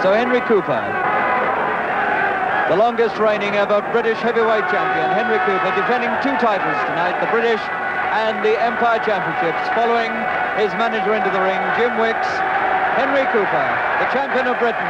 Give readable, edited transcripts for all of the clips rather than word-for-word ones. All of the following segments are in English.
So Henry Cooper, the longest reigning ever British heavyweight champion, Henry Cooper, defending 2 titles tonight, the British and the Empire Championships, following his manager into the ring, Jim Wicks. Henry Cooper, the champion of Britain.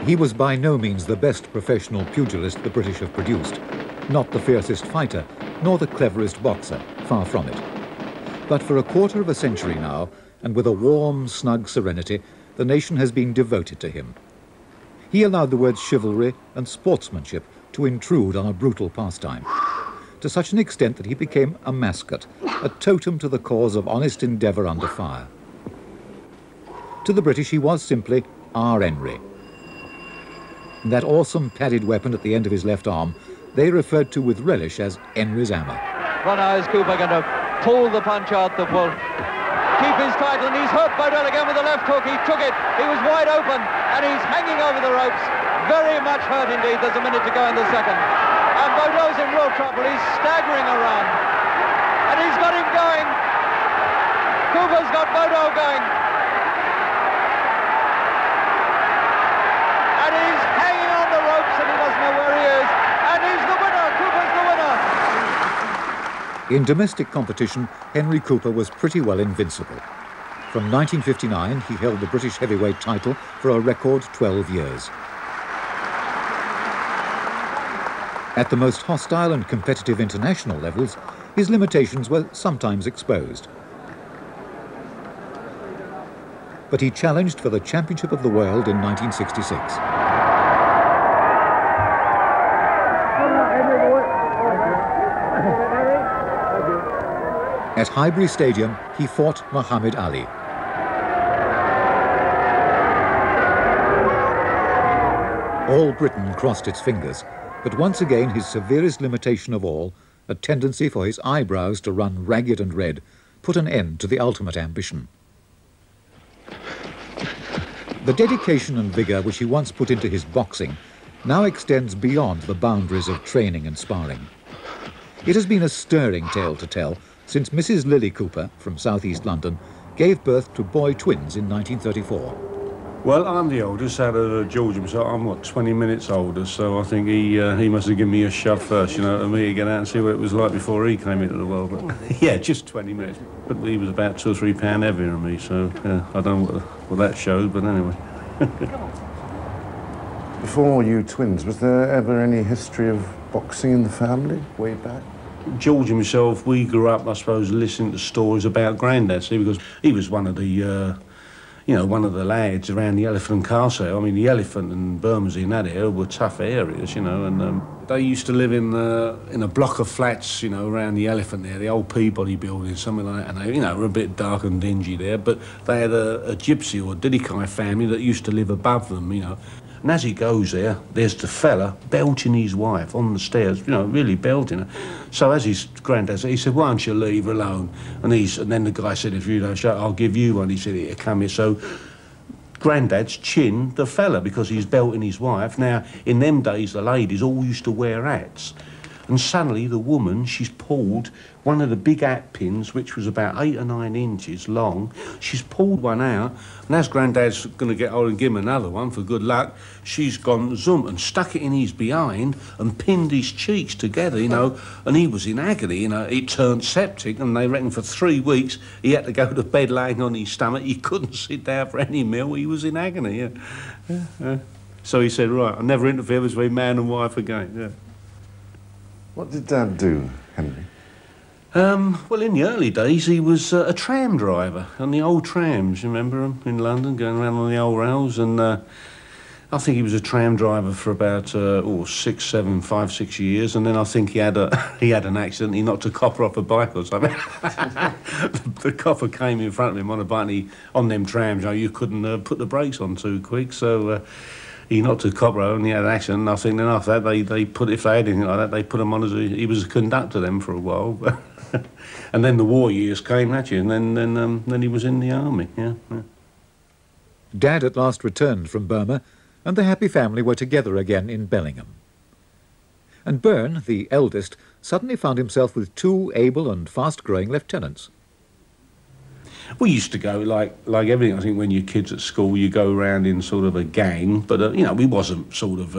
He was by no means the best professional pugilist the British have produced, not the fiercest fighter, nor the cleverest boxer, far from it. But for a quarter of a century now, and with a warm, snug serenity, the nation has been devoted to him. He allowed the words chivalry and sportsmanship to intrude on a brutal pastime, to such an extent that he became a mascot, a totem to the cause of honest endeavour under fire. To the British he was simply our Enery. That awesome padded weapon at the end of his left arm they referred to with relish as Enery's hammer. Well, now is Cooper going to pull the punch out that will keep his title, and he's hurt Bodell again with the left hook. He took it, he was wide open, and he's hanging over the ropes. Very much hurt indeed. There's a minute to go in the second. And Bodell's in real trouble. He's staggering around. And he's got him going. Cooper's got Bodell going. And he's hanging on the ropes, and he doesn't know where he is. And he's the winner. Cooper's the winner. In domestic competition, Henry Cooper was pretty well invincible. From 1959, he held the British heavyweight title for a record 12 years. At the most hostile and competitive international levels, his limitations were sometimes exposed. But he challenged for the Championship of the World in 1966. At Highbury Stadium, he fought Muhammad Ali. All Britain crossed its fingers, but once again his severest limitation of all, a tendency for his eyebrows to run ragged and red, put an end to the ultimate ambition. The dedication and vigour which he once put into his boxing now extends beyond the boundaries of training and sparring. It has been a stirring tale to tell since Mrs. Lily Cooper, from southeast London, gave birth to boy twins in 1934. Well, I'm the oldest out of George himself. I'm, what, 20 minutes older, so I think he must have given me a shove first, you know, to me to get out and see what it was like before he came into the world. But, yeah, just 20 minutes. But he was about 2 or 3 pounds heavier than me, so I don't know what that showed, but anyway. Before you twins, was there ever any history of boxing in the family, way back? George himself, we grew up, I suppose, listening to stories about Grandad, see, because he was one of the, you know, one of the lads around the Elephant and Castle. I mean, the Elephant and Bermondsey in that area were tough areas, you know, and they used to live in a block of flats, you know, around the Elephant there, the old Peabody building, something like that, and they, you know, were a bit dark and dingy there, but they had a gypsy or Didikai family that used to live above them, you know. And as he goes there, there's the fella belting his wife on the stairs, you know, really belting her. So as his granddad said, he said, why don't you leave her alone? And then the guy said, if you don't shut, I'll give you one. He said, here, come here. So Grandad's chinned the fella because he's belting his wife. Now, in them days, the ladies all used to wear hats. And suddenly the woman, she's pulled one of the big hat pins, which was about 8 or 9 inches long. She's pulled one out, and as Grandad's going to get hold and give him another one for good luck, she's gone zoom and stuck it in his behind and pinned his cheeks together, you know, and he was in agony, you know. It turned septic, and they reckon for 3 weeks he had to go to bed laying on his stomach. He couldn't sit down for any meal. He was in agony, yeah. So he said, right, I'll never interfere between man and wife again, yeah. What did Dad do, Henry? Well, in the early days, he was a tram driver on the old trams, you remember them, in London, going around on the old rails, and I think he was a tram driver for about 5, 6 years, and then I think he had an accident. He knocked a copper off a bike or something. The copper came in front of him on a bike, on them trams, you know, you couldn't put the brakes on too quick, so he knocked a copper over and he had an accident, and I think then after that they put, if they had anything like that, they put him on as he was a conductor then for a while. And then the war years came at you, and then he was in the army, yeah. Dad at last returned from Burma, and the happy family were together again in Bellingham. And Byrne, the eldest, suddenly found himself with 2 able and fast-growing lieutenants. We used to go like everything. I think when you're kids at school, you go around in sort of a gang, but you know, we wasn't sort of,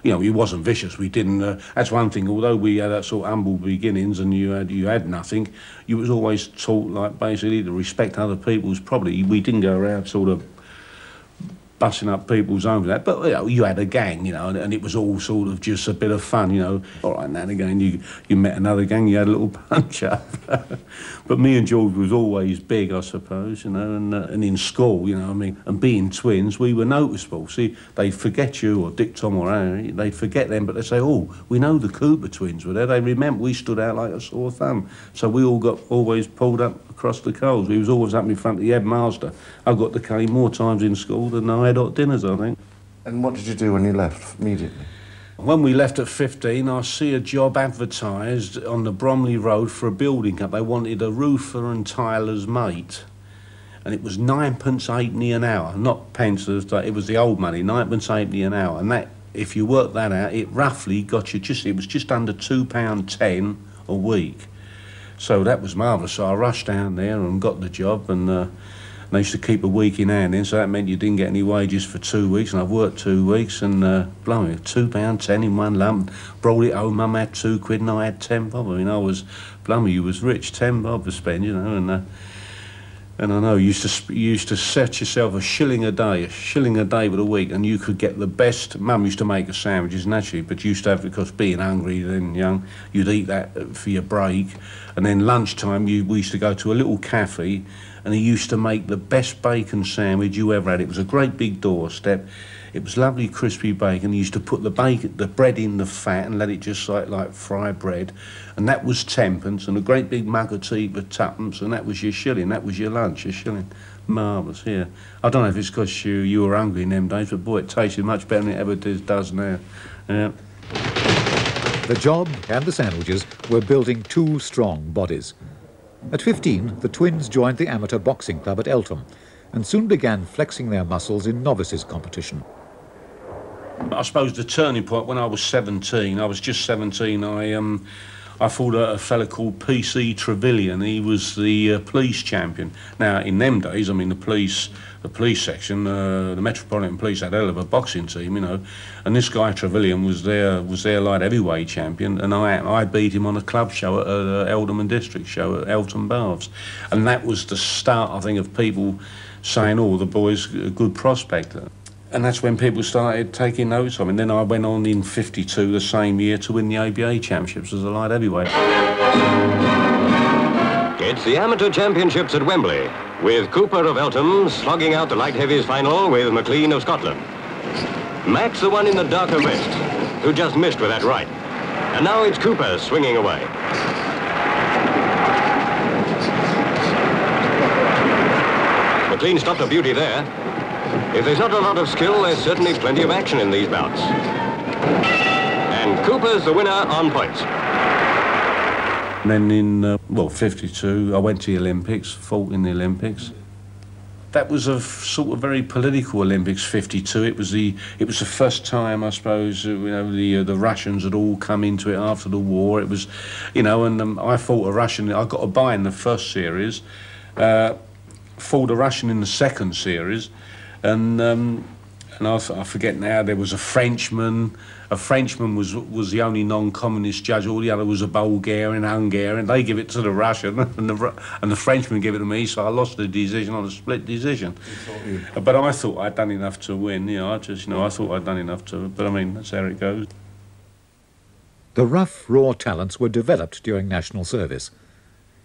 you know, we wasn't vicious. We didn't. That's one thing. Although we had that sort of humble beginnings, and you had nothing, you was always taught like basically to respect other people's property. We didn't go around sort of bussing up people's homes, that, but you know, you had a gang, you know, and it was all sort of just a bit of fun, you know. All right, now and again you met another gang, you had a little punch up. But me and George was always big, I suppose, you know, and in school, you know, I mean, and being twins, we were noticeable. See, they'd forget you, or Dick, Tom or Harry, they'd forget them, but they'd say, oh, we know the Cooper twins were there. They remember we stood out like a sore thumb. So we all got always pulled up across the coals. We was always up in front of the headmaster. I got the cane more times in school than I had hot dinners, I think. And what did you do when you left immediately? When we left at 15, I see a job advertised on the Bromley Road for a building company. They wanted a roofer and tiler's mate. And it was 9p halfpenny an hour, not pence, it was the old money, 9p halfpenny an hour. And that, if you work that out, it roughly got you it was just under £2.10 a week. So that was marvellous. So I rushed down there and got the job, and they used to keep a week in hand in, so that meant you didn't get any wages for 2 weeks, and I've worked 2 weeks, and blimey, £2.10 in one lump. Brought it home, Mum had £2 and I had 10 bob. I mean, I was, blimey, you was rich, 10 bob to spend, you know, and I know you used to set yourself a shilling a day for the week, and you could get the best. Mum used to make us sandwiches naturally, but you used to have, because being hungry then young, you'd eat that for your break, and then lunchtime we used to go to a little cafe, and he used to make the best bacon sandwich you ever had. It was a great big doorstep. It was lovely crispy bacon. He used to put the bread in the fat and let it just like fry bread. And that was 10p, and a great big mug of tea for 2p, and that was your shilling. That was your lunch, your shilling. Marvellous, yeah. I don't know if it's because you were hungry in them days, but boy, it tasted much better than it ever does now. Yeah. The job and the sandwiches were building 2 strong bodies. At 15, the twins joined the amateur boxing club at Eltham and soon began flexing their muscles in novices competition. I suppose the turning point when I was 17, I was just 17, I fought a fella called PC Trevelyan. He was the police champion. Now, in them days, I mean, the police section, the Metropolitan Police had a hell of a boxing team, you know. And this guy Trevelyan was their light heavyweight champion, and I beat him on a club show at Alderman District show at Eltham Baths. And that was the start, I think, of people saying, oh, the boy's a good prospect. And that's when people started taking notice of him. And then I went on in 52, the same year, to win the ABA championships as a light heavyweight. It's the amateur championships at Wembley, with Cooper of Eltham slogging out the light heavies final with McLean of Scotland. Max, the one in the darker vest, who just missed with that right. And now it's Cooper swinging away. McLean stopped a beauty there. If there's not a lot of skill, there's certainly plenty of action in these bouts. And Cooper's the winner on points. And then in, 52, I went to the Olympics, fought in the Olympics. That was a sort of very political Olympics, 52. It was the first time, I suppose, you know, the Russians had all come into it after the war. It was, you know, and I fought a Russian. I got a bye in the first series, fought a Russian in the second series, and I forget now, there was a Frenchman. A Frenchman was the only non-communist judge. All the other was a Bulgarian, Hungarian. They give it to the Russian, and the Frenchman gave it to me. So I lost the decision on a split decision. But I thought I'd done enough to win. You know, I thought I'd done enough to. But I mean, that's how it goes. The rough, raw talents were developed during national service.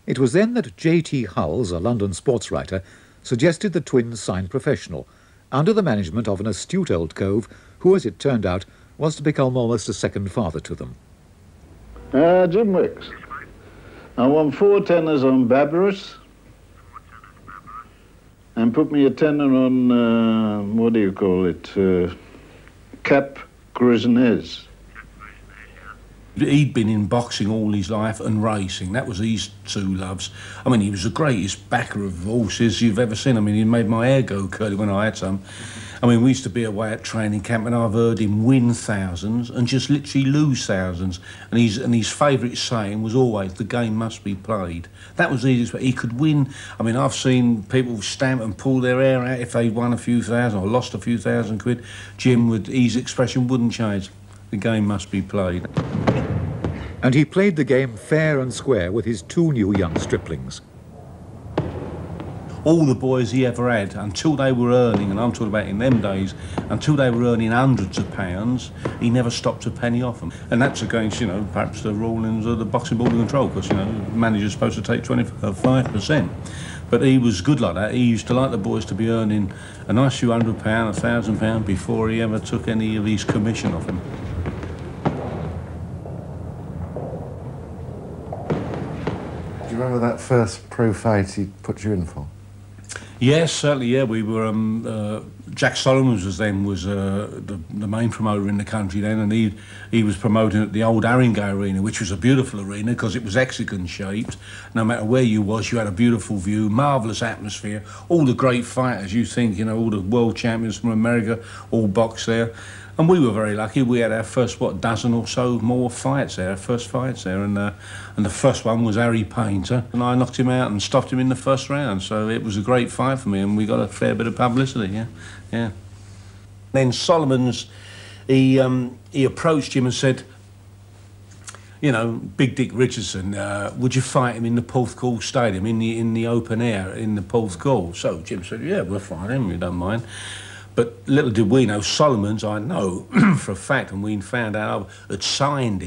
It was then that J.T. Hulls, a London sports writer, suggested the twins sign professional, under the management of an astute old cove who, as it turned out, was to become almost a second father to them. Jim Wicks. I won 4 tenors on Barbarous, and put me a tenor on, what do you call it, Cap Grisonez. He'd been in boxing all his life and racing. That was his two loves. I mean, he was the greatest backer of horses you've ever seen. I mean, he made my hair go curly when I had some. I mean, we used to be away at training camp and I've heard him win thousands and just literally lose thousands. And his favourite saying was always, the game must be played. That was easy. He could win. I mean, I've seen people stamp and pull their hair out if they won a few thousand or lost a few thousand quid. Jim, his expression wouldn't change. The game must be played. And he played the game fair and square with his two new young striplings. All the boys he ever had, until they were earning, and I'm talking about in them days, until they were earning hundreds of pounds, he never stopped a penny off them. And that's against, you know, perhaps the rulings of the Boxing Board of Control, because, you know, the manager's supposed to take 25%. But he was good like that. He used to like the boys to be earning a nice few £100, £1,000 before he ever took any of his commission off him. Do you remember that first pro fight he put you in for? Yes, certainly, yeah. We were, Jack Solomons was the main promoter in the country then, and he was promoting at the old Haringey Arena, which was a beautiful arena because it was hexagon-shaped. No matter where you was, you had a beautiful view, marvellous atmosphere, all the great fighters, you think, you know, all the world champions from America, all boxed there. And we were very lucky. We had our first, dozen or so more fights there, our first fights there. And the first one was Harry Painter. And I knocked him out and stopped him in the first round. So it was a great fight for me, and we got a fair bit of publicity, yeah. Then Solomons, he approached him and said, you know, Big Dick Richardson, would you fight him in the Porthcawl Stadium, in the open air, in the Porthcawl? So Jim said, yeah, we'll fight him, we don't mind. But little did we know, Solomons, I know for a fact, and we found out, had signed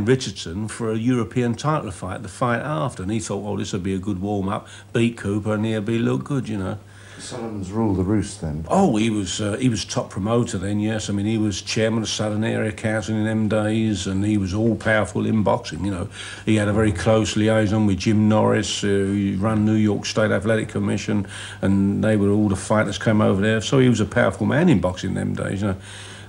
Richardson for a European title fight, the fight after. And he thought, well, this would be a good warm-up, beat Cooper, and he'll look good, you know. Solomons ruled the roost then? Oh, he was top promoter then, yes. I mean, he was chairman of Southern Area Council in them days, and he was all-powerful in boxing, you know. He had a very close liaison with Jim Norris, who ran New York State Athletic Commission, and they were all the fighters came over there. So he was a powerful man in boxing in them days, you know.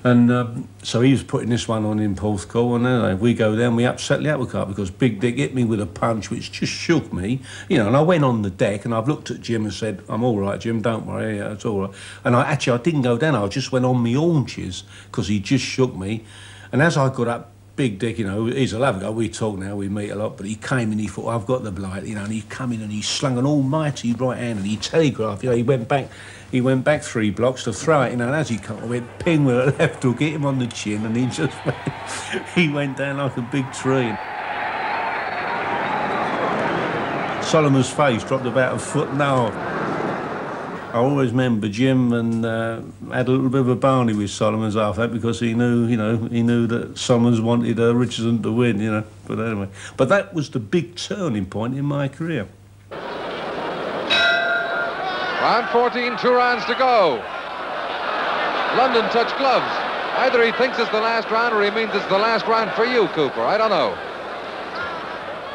And so he was putting this one on in Porthcawl, and then we go down, we upset the apple cart because Big Dick hit me with a punch which just shook me, you know, and I went on the deck and I've looked at Jim and said, I'm all right, Jim, don't worry, yeah, it's all right. And I didn't go down, I just went on my haunches because he just shook me. And as I got up, Big Dick, you know, he's a lovely guy, we talk now, we meet a lot, but he came and he thought, I've got the blight, you know, and he come in and he slung an almighty right hand and he telegraphed, you know, he went back 3 blocks to throw it, you know, and as he come, I went ping with a left hook, hit him on the chin, and he went down like a big tree. Solomon's face dropped about a foot and a half. I always remember Jim and had a little bit of a barney with Solomons after that because he knew, you know, that Solomons wanted Richardson to win, you know. But anyway, but that was the big turning point in my career. Round 14, 2 rounds to go. London touch gloves. Either he thinks it's the last round or he means it's the last round for you, Cooper. I don't know.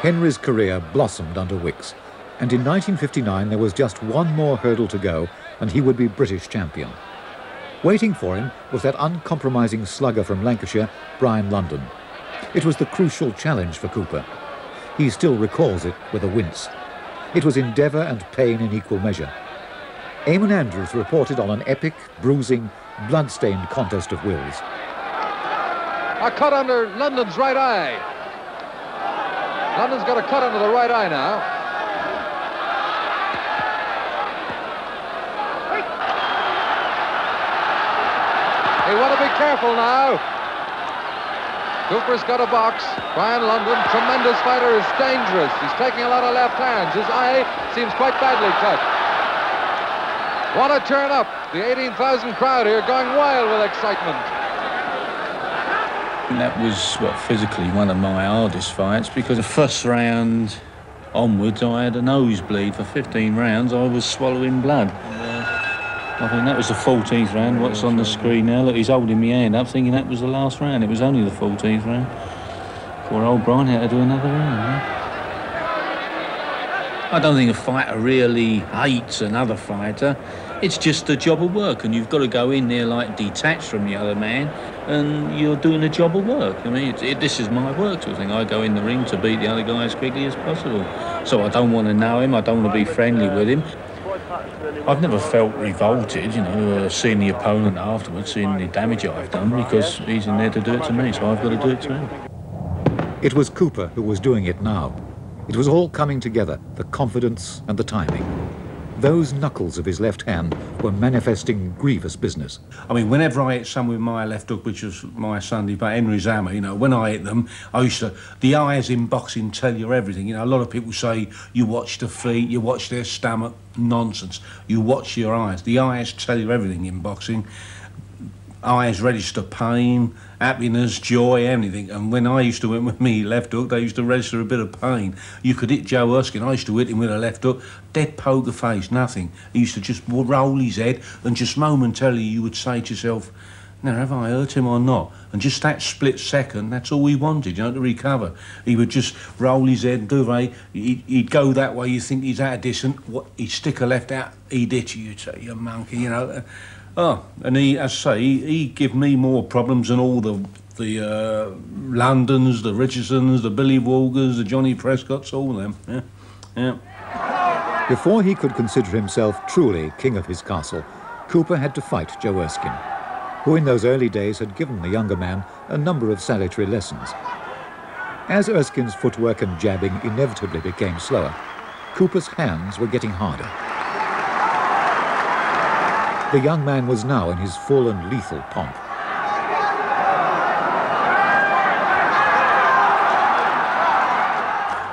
Henry's career blossomed under Wicks, and in 1959 there was just one more hurdle to go and he would be British champion. Waiting for him was that uncompromising slugger from Lancashire, Brian London. It was the crucial challenge for Cooper. He still recalls it with a wince. It was endeavour and pain in equal measure. Eamon Andrews reported on an epic, bruising, blood-stained contest of wills. A cut under London's right eye. London's got a cut under the right eye now. You want to be careful now. Cooper's got a box. Brian London, tremendous fighter, is dangerous. He's taking a lot of left hands. His eye seems quite badly cut. Want to turn up. The 18,000 crowd here going wild with excitement. That was, physically one of my hardest fights because the first round onwards I had a nosebleed. For 15 rounds I was swallowing blood. I think that was the 14th round. What's on the screen now? Look, he's holding me hand up thinking that was the last round. It was only the 14th round. Poor old Brian had to do another round, I don't think a fighter really hates another fighter. It's just a job of work, and you've got to go in there like detached from the other man, and you're doing a job of work. I mean, this is my work sort of thing. I go in the ring to beat the other guy as quickly as possible. So I don't want to know him, I don't want to be friendly with him. I've never felt revolted, you know, seeing the opponent afterwards, seeing the damage I've done, because he's in there to do it to me, so I've got to do it to him. It was Cooper who was doing it now. It was all coming together, the confidence and the timing. Those knuckles of his left hand were manifesting grievous business. I mean, whenever I hit someone with my left hook, which was my Sunday, but Enery's hammer, you know, when I hit them, I used to... The eyes in boxing tell you everything. You know, a lot of people say you watch the feet, you watch their stomach. Nonsense. You watch your eyes. The eyes tell you everything in boxing. Eyes register pain, happiness, joy, anything. And when I used to win with me left hook, they used to register a bit of pain. You could hit Joe Erskine. I used to hit him with a left hook, dead poker face, nothing. He used to just roll his head, and just momentarily you would say to yourself, now, have I hurt him or not? And just that split second, that's all he wanted, you know, to recover. He would just roll his head, he'd go that way, you think he's out of distance, he'd stick a left out, he'd hit you, you'd say, you monkey, you know. Oh, and he, as I say, he give me more problems than all the Londons, the Richardsons, the Billy Walgers, the Johnny Prescotts, all of them, yeah. Before he could consider himself truly king of his castle, Cooper had to fight Joe Erskine, who in those early days had given the younger man a number of salutary lessons. As Erskine's footwork and jabbing inevitably became slower, Cooper's hands were getting harder. The young man was now in his full and lethal pomp.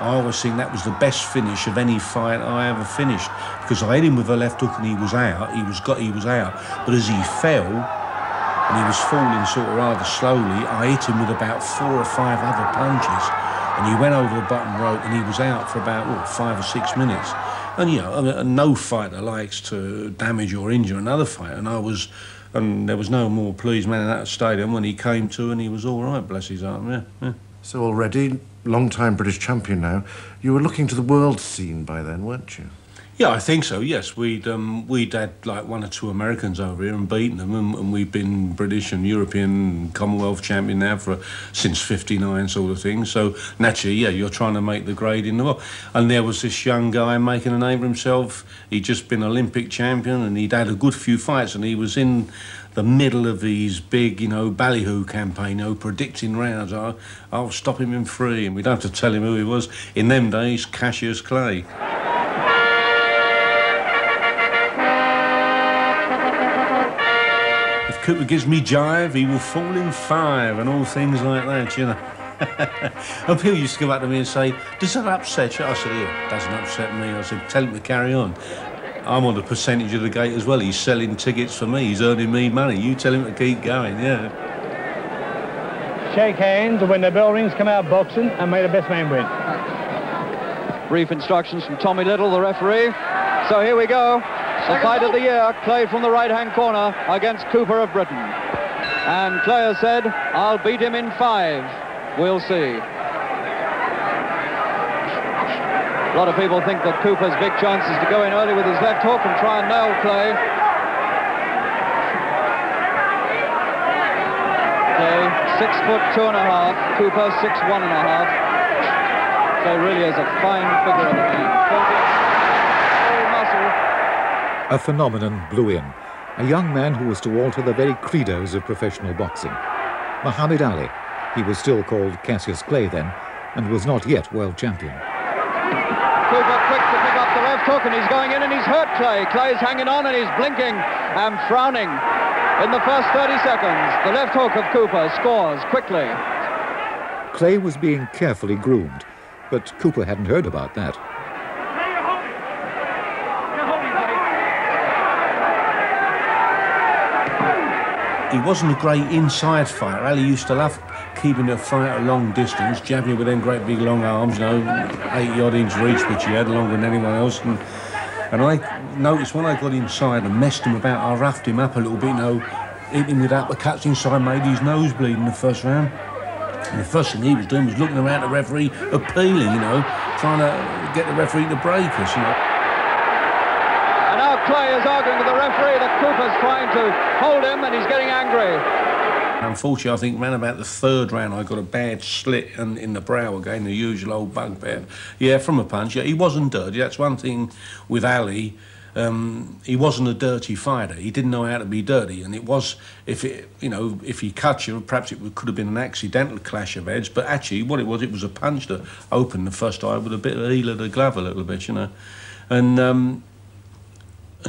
I always think that was the best finish of any fight I ever finished, because I hit him with a left hook and he was out, he was out, but as he fell, and he was falling sort of rather slowly, I hit him with about 4 or 5 other punches, and he went over the bottom rope and he was out for about 5 or 6 minutes. And you know, no fighter likes to damage or injure another fighter, and there was no more pleased man in that stadium when he came to, and he was all right, bless his heart, yeah. So already, long-time British champion now, you were looking to the world scene by then, weren't you? Yeah, I think so, yes. We'd had like 1 or 2 Americans over here and beaten them, and we've been British and European Commonwealth champion now since '59 sort of thing. So naturally, yeah, you're trying to make the grade in the world. And there was this young guy making a name for himself. He'd just been Olympic champion, and he'd had a good few fights, and he was in the middle of his big, you know, ballyhoo campaign, you know, predicting rounds. I'll stop him in 3, and we don't have to tell him who he was. In them days, Cassius Clay. Cooper gives me jive, he will fall in 5, and all things like that, you know. And people used to come up to me and say, does that upset you? I said, yeah, it doesn't upset me. I said, tell him to carry on. I'm on the percentage of the gate as well. He's selling tickets for me. He's earning me money. You tell him to keep going, yeah. Shake hands, and when the bell rings, come out boxing, and may the best man win. Brief instructions from Tommy Little, the referee. So here we go. The fight of the year, Clay from the right-hand corner against Cooper of Britain. And Clay has said, I'll beat him in 5. We'll see. A lot of people think that Cooper's big chance is to go in early with his left hook and try and nail Clay. Clay, 6'2½", Cooper 6'1½". Clay really is a fine figure of the man. A phenomenon blew in, a young man who was to alter the very credos of professional boxing. Muhammad Ali, he was still called Cassius Clay then, and was not yet world champion. Cooper quick to pick up the left hook, and he's going in and he's hurt Clay. Clay's hanging on and he's blinking and frowning. In the first 30 seconds, the left hook of Cooper scores quickly. Clay was being carefully groomed, but Cooper hadn't heard about that. He wasn't a great inside fighter. Ali used to love keeping the fight a long distance, jabbing with them great big long arms, you know, 80-odd inch reach, which he had longer than anyone else. And I noticed when I got inside and messed him about, I roughed him up a little bit, you know, hit him with uppercuts inside, made his nose bleed in the first round. And the first thing he was doing was looking around the referee, appealing, you know, trying to get the referee to break us, you know. And now Clay is arguing with the referee that Cooper's trying to hold him and he's getting angry. Unfortunately, I think round about the third round, I got a bad slit in the brow again, the usual old bugbear. Yeah, from a punch. Yeah, he wasn't dirty. That's one thing with Ali. He wasn't a dirty fighter. He didn't know how to be dirty, and it was, if he cut you, perhaps it could have been an accidental clash of heads. But actually, what it was a punch that opened the first eye with a bit of the heel of the glove, a little bit, you know. And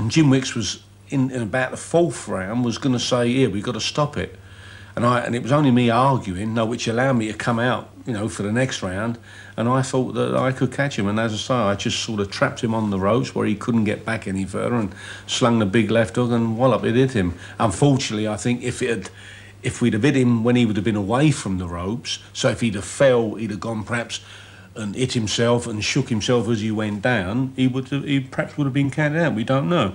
Jim Wicks was in about the fourth round was going to say, "Here, we've got to stop it." And it was only me arguing, which allowed me to come out, you know, for the next round. And I thought that I could catch him. And as I say, I just sort of trapped him on the ropes where he couldn't get back any further and slung the big left hook and wallop, it hit him. Unfortunately, I think if we'd have hit him when he would have been away from the ropes, so if he'd have fell, he'd have gone perhaps and hit himself and shook himself as he went down, he perhaps would have been counted out. We don't know.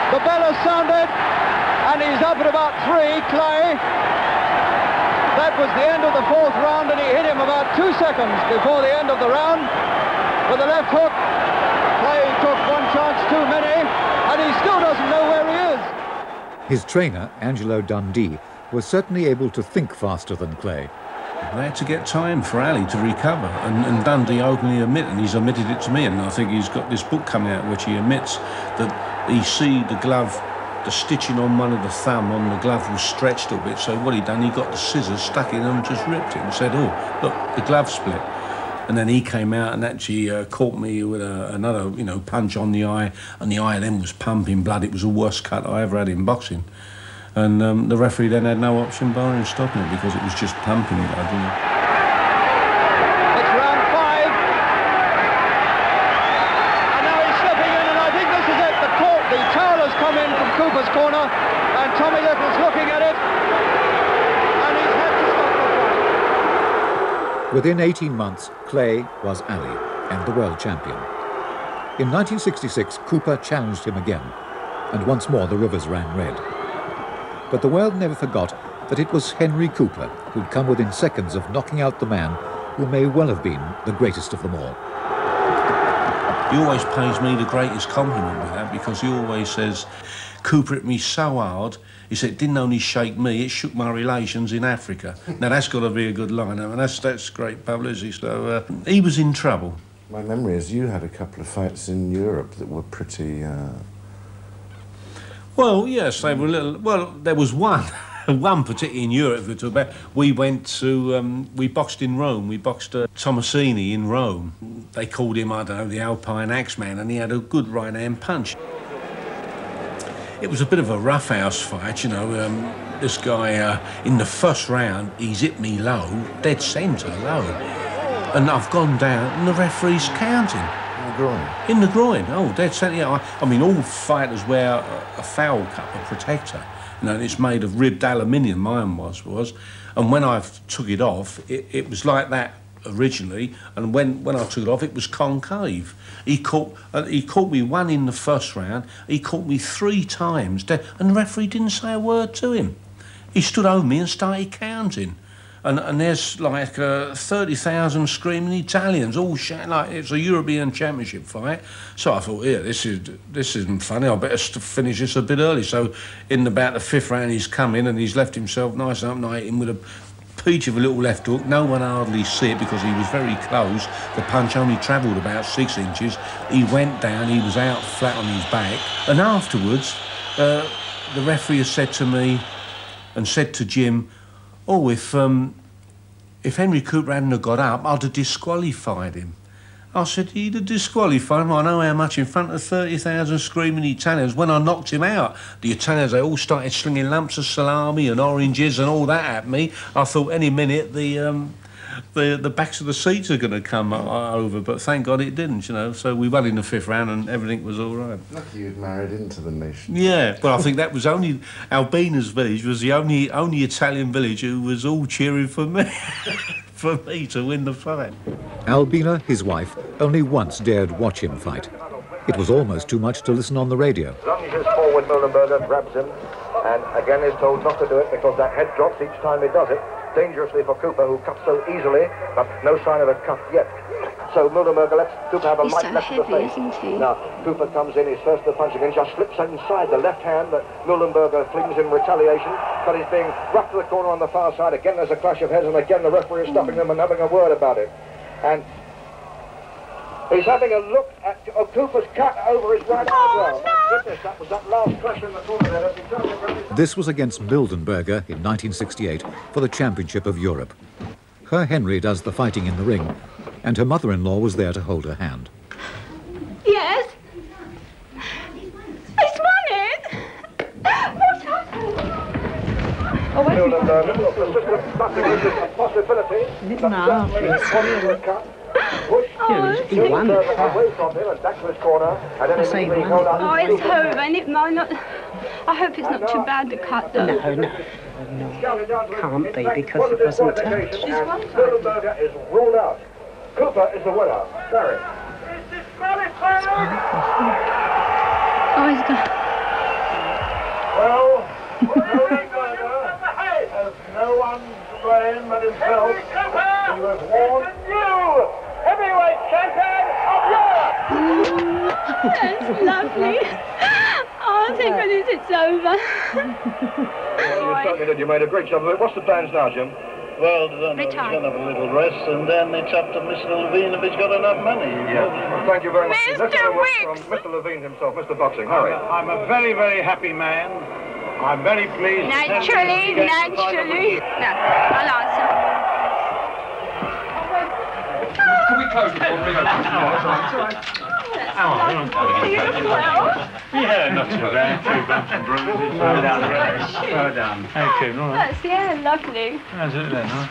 The bell has sounded, and he's up at about 3, Clay. That was the end of the fourth round, and he hit him about 2 seconds before the end of the round with a left hook. Clay took one chance too many, and he still doesn't know where he is. His trainer, Angelo Dundee, was certainly able to think faster than Clay. They had to get time for Ali to recover, and Dundee openly admitted, and he's admitted it to me, and I think he's got this book coming out which he admits that he see the glove, the stitching on one of the thumb on the glove was stretched a bit, so what he done, he got the scissors, stuck in and just ripped it and said, "Oh, look, the glove split." And then he came out and actually caught me with another, you know, punch on the eye, and the eye then was pumping blood. It was the worst cut I ever had in boxing. And the referee then had no option barring stopping it because it was just pumping blood, you know. It's round 5. And now he's slipping in, and I think this is it. The towel has come in from Cooper's corner, and Tommy Little's looking at it. And he's had to stop the fight. Within 18 months, Clay was Ali and the world champion. In 1966, Cooper challenged him again, and once more the rivers ran red. But the world never forgot that it was Henry Cooper who'd come within seconds of knocking out the man who may well have been the greatest of them all. He always pays me the greatest compliment with that because he always says, "Cooper hit me so hard," he said, "it didn't only shake me, it shook my relations in Africa." Now that's got to be a good line. I mean, that's great publicity. So he was in trouble. My memory is you had a couple of fights in Europe that were pretty... Well, yes, they were a little... Well, there was one particularly in Europe we talk about. We went to... we boxed in Rome. We boxed Tomasini in Rome. They called him, I don't know, the Alpine Axeman, and he had a good right-hand punch. It was a bit of a roughhouse fight, you know. This guy, in the first round, he's hit me low, dead centre, low. And I've gone down, and the referee's counting. Groin. In the groin, oh, dead centre. Yeah, I mean, all fighters wear a foul cup, a protector, you know, and it's made of ribbed aluminium, mine was. And when I took it off, it was like that originally, and when I took it off, it was concave. He caught me one in the first round, he caught me 3 times, and the referee didn't say a word to him. He stood over me and started counting. And there's like 30,000 screaming Italians, all shouting like it's a European Championship fight. So I thought, yeah, this isn't funny. I better finish this a bit early. So in about the 5th round, he's come in and he's left himself nice and up, and I hit him with a peach of a little left hook. No one hardly see it because he was very close. The punch only travelled about 6 inches. He went down. He was out flat on his back. And afterwards, the referee has said to me and said to Jim, "Oh, if Henry Cooper hadn't have got up, I'd have disqualified him." I said, "He'd have disqualified him. I know how much in front of 30,000 screaming Italians. When I knocked him out, the Italians, they all started slinging lumps of salami and oranges and all that at me. I thought any minute the backs of the seats are going to come over, but thank God it didn't, you know. So we won in the 5th round and everything was all right." Lucky you'd married into the nation. Yeah, but I think that was only... Albina's village was the only Italian village who was all cheering for me. for me to win the fight. Albina, his wife, only once dared watch him fight. It was almost too much to listen on the radio. Lunges forward, Mühlenberger grabs him, and again is told not to do it because that head drops each time he does it. Dangerously for Cooper, who cuts so easily, but no sign of a cut yet. So Mühlenberger lets Cooper have a light left to the face. Isn't he? Now, Cooper comes in, he's first to punch again, just slips inside the left hand that Mühlenberger flings in retaliation, but he's being roughed to the corner on the far side. Again, there's a clash of heads, and again the referee is stopping them and having a word about it. And he's having a look at Cooper's cut over his right eyebrow. My goodness, that was that last clash in the corner there. This was against Mildenberger in 1968 for the Championship of Europe. Her Henry does the fighting in the ring, and her mother-in-law was there to hold her hand. Yes? He's won it! What's happened? Oh, wait. Mühlenberger, nothing is a possibility. No. He won. Away from him and back to his corner. And then Oh, it's over, and it might not. I hope it's not too bad to cut, though. No. Can't be because it wasn't touched. Mühlenberger is ruled out. Cooper is the winner. Barry. Oh, he's got. Well, Mühlenberger has no one to blame but himself. He was warned. You, heavyweight champion of Europe. That's lovely. Oh, thank goodness it's over. You certainly did. You made a great job of it. What's the plans now, Jim? Well, he's going to have a little rest, and then it's up to Mr. Levine if he's got enough money. Yeah. Well, thank you very much. Mr. Let's have a word Wicks! from Mr. Levine himself, Mr. Boxing. Hurry. I'm a very, very happy man. I'm very pleased. Naturally. No, I'll answer. Can we close the door? Yeah, not too bad. Few bumps and bruises. Well done. Thank you. That's, lovely. How's it then, huh?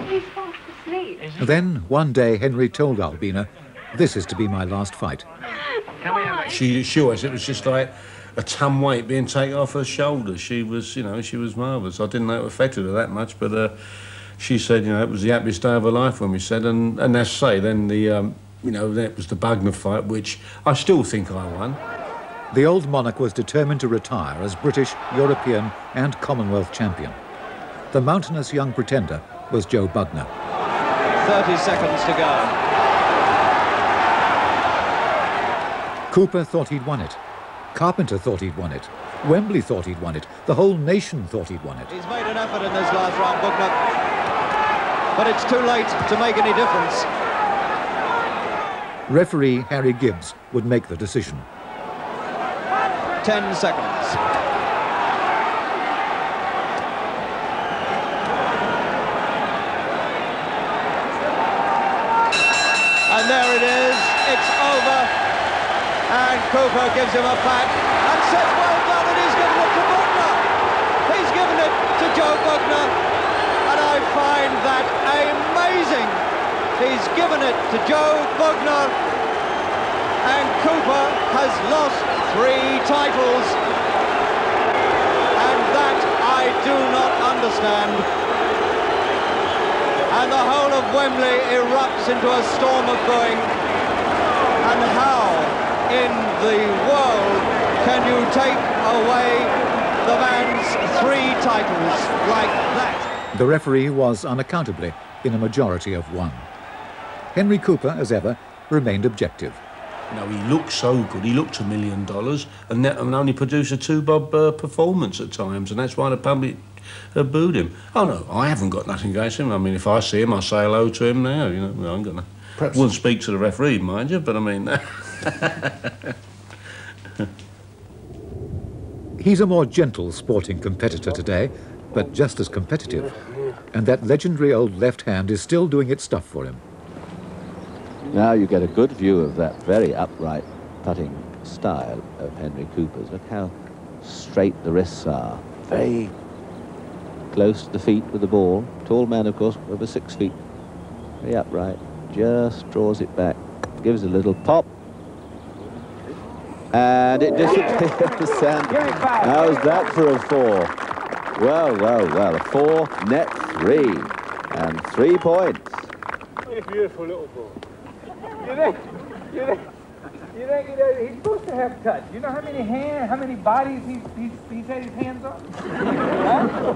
He's fast asleep. Then, one day, Henry told Albina, "This is to be my last fight." She was. It was just like a ton weight being taken off her shoulders. She was, she was marvellous. I didn't know it affected her that much, but she said, it was the happiest day of her life when we said, and as I say, then the, that was the Bugner fight, which I still think I won. The old monarch was determined to retire as British, European and Commonwealth champion. The mountainous young pretender was Joe Bugner. 30 seconds to go. Cooper thought he'd won it. Carpenter thought he'd won it. Wembley thought he'd won it. The whole nation thought he'd won it. He's made an effort in this last round, Bugner, but it's too late to make any difference. Referee Harry GIbb would make the decision. 10 seconds. And there it is. It's over. And Cooper gives him a pat and says, well done, and he's given it to Bugner. He's given it to Joe Bugner, and I find that amazing. He's given it to Joe Bugner, and Cooper has lost 3 titles, and that I do not understand. And the whole of Wembley erupts into a storm of booing. And how in the world can you take away the man's 3 titles like that? The referee was unaccountably in a majority of 1. Henry Cooper, as ever, remained objective. He looked so good. He looked $1 million, and only produced a 2-bob performance at times, and that's why the public booed him. Oh no, I haven't got nothing against him. I mean, if I see him, I'll say hello to him now. I ain't gonna. Wouldn't speak to the referee, mind you, but I mean. He's a more gentle sporting competitor today, but just as competitive. And that legendary old left hand is still doing its stuff for him. Now you get a good view of that very upright putting style of Henry Cooper's. Look how straight the wrists are. Very close to the feet with the ball. Tall man, of course, over 6 feet. Very upright. Just draws it back. Gives a little pop. And it disappears. And how's that for a 4? Well, a 4, net 3. And 3 points. He's a beautiful little boy. You think he's supposed to have touch? You know how many bodies he's had his hands on? Huh?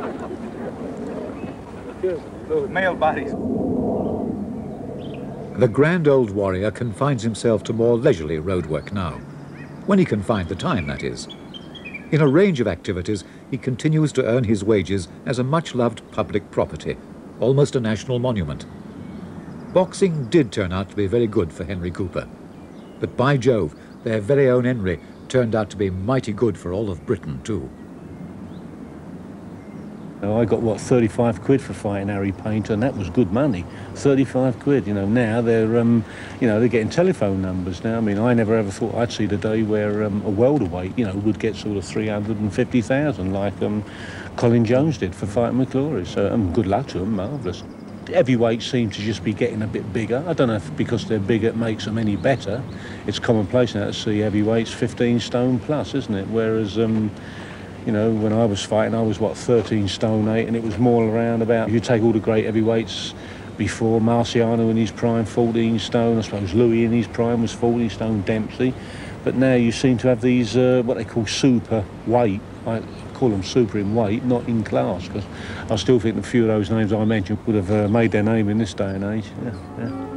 Those male bodies. The grand old warrior confines himself to more leisurely road work now. When he can find the time, that is. In a range of activities, he continues to earn his wages as a much-loved public property, almost a national monument. Boxing did turn out to be very good for Henry Cooper. But by Jove, their very own Enery turned out to be mighty good for all of Britain too. I got, what, 35 quid for fighting Harry Painter, and that was good money. 35 quid, you know. Now they're, they're getting telephone numbers now. I mean, I never ever thought I'd see the day where a welterweight, would get sort of 350,000 like Colin Jones did for fighting McClory. So good luck to them, marvellous. Heavyweights seem to just be getting a bit bigger. I don't know if because they're bigger it makes them any better. It's commonplace now to see heavyweights 15 stone plus, isn't it? Whereas, when I was fighting, I was, 13 stone 8, and it was more around about, if you take all the great heavyweights before, Marciano in his prime, 14 stone, I suppose Louis in his prime was 14 stone, Dempsey. But now you seem to have these, what they call super weight. I call them super in weight, not in class, because I still think a few of those names I mentioned would have made their name in this day and age. Yeah.